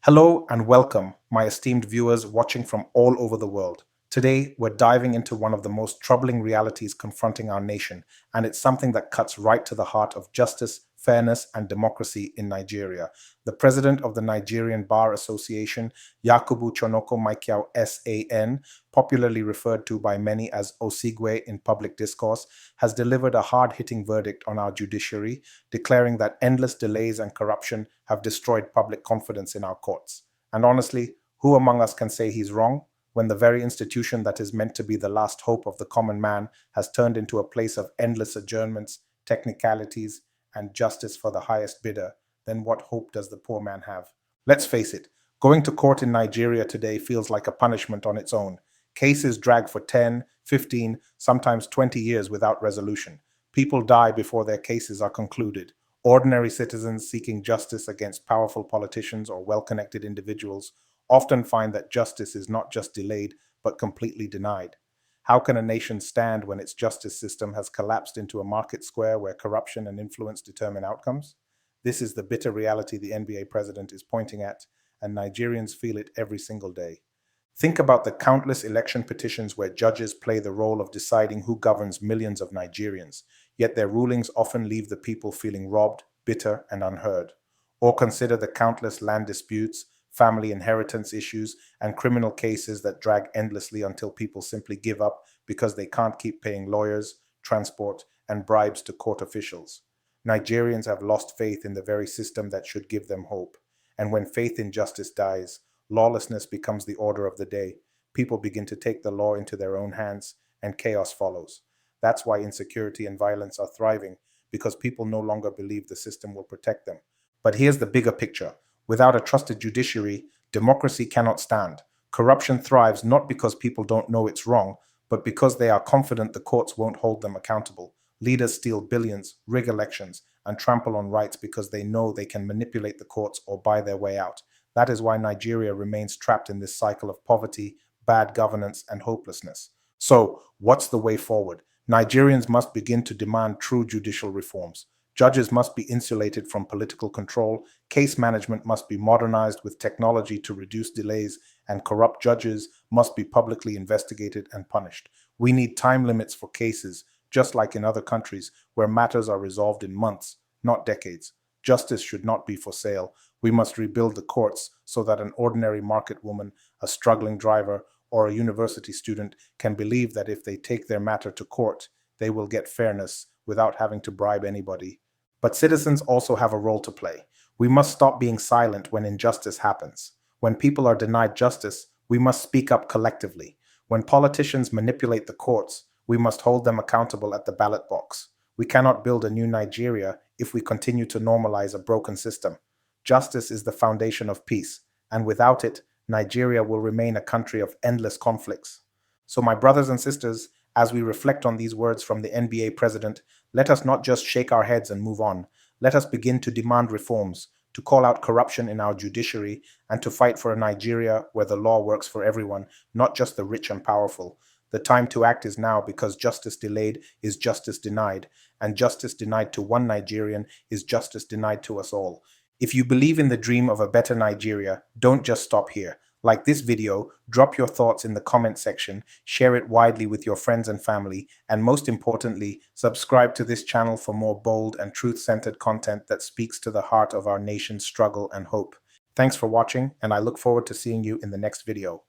Hello and welcome, my esteemed viewers watching from all over the world. Today, we're diving into one of the most troubling realities confronting our nation, and it's something that cuts right to the heart of justice, fairness, and democracy in Nigeria. The president of the Nigerian Bar Association, Yakubu Chonoko Maikiao SAN, popularly referred to by many as OSIGWE in public discourse, has delivered a hard-hitting verdict on our judiciary, declaring that endless delays and corruption have destroyed public confidence in our courts. And honestly, who among us can say he's wrong when the very institution that is meant to be the last hope of the common man has turned into a place of endless adjournments, technicalities, and justice for the highest bidder? Then what hope does the poor man have? Let's face it, going to court in Nigeria today feels like a punishment on its own. Cases drag for 10, 15, sometimes 20 years without resolution. People die before their cases are concluded. Ordinary citizens seeking justice against powerful politicians or well-connected individuals often find that justice is not just delayed, but completely denied. How can a nation stand when its justice system has collapsed into a market square where corruption and influence determine outcomes? This is the bitter reality the NBA president is pointing at, and Nigerians feel it every single day. Think about the countless election petitions where judges play the role of deciding who governs millions of Nigerians, yet their rulings often leave the people feeling robbed, bitter, and unheard. Or consider the countless land disputes, family inheritance issues, and criminal cases that drag endlessly until people simply give up because they can't keep paying lawyers, transport, and bribes to court officials. Nigerians have lost faith in the very system that should give them hope. And when faith in justice dies, lawlessness becomes the order of the day. People begin to take the law into their own hands, and chaos follows. That's why insecurity and violence are thriving, because people no longer believe the system will protect them. But here's the bigger picture. Without a trusted judiciary, democracy cannot stand. Corruption thrives not because people don't know it's wrong, but because they are confident the courts won't hold them accountable. Leaders steal billions, rig elections, and trample on rights because they know they can manipulate the courts or buy their way out. That is why Nigeria remains trapped in this cycle of poverty, bad governance, and hopelessness. So, what's the way forward? Nigerians must begin to demand true judicial reforms. Judges must be insulated from political control, case management must be modernized with technology to reduce delays, and corrupt judges must be publicly investigated and punished. We need time limits for cases, just like in other countries where matters are resolved in months, not decades. Justice should not be for sale. We must rebuild the courts so that an ordinary market woman, a struggling driver, or a university student can believe that if they take their matter to court, they will get fairness without having to bribe anybody. But citizens also have a role to play. We must stop being silent when injustice happens. When people are denied justice, we must speak up collectively. When politicians manipulate the courts, we must hold them accountable at the ballot box. We cannot build a new Nigeria if we continue to normalize a broken system. Justice is the foundation of peace, and without it, Nigeria will remain a country of endless conflicts. So my brothers and sisters, as we reflect on these words from the NBA president, let us not just shake our heads and move on. Let us begin to demand reforms, to call out corruption in our judiciary, and to fight for a Nigeria where the law works for everyone, not just the rich and powerful. The time to act is now, because justice delayed is justice denied, and justice denied to one Nigerian is justice denied to us all. If you believe in the dream of a better Nigeria, don't just stop here. Like this video, drop your thoughts in the comment section, share it widely with your friends and family, and most importantly, subscribe to this channel for more bold and truth-centered content that speaks to the heart of our nation's struggle and hope. Thanks for watching, and I look forward to seeing you in the next video.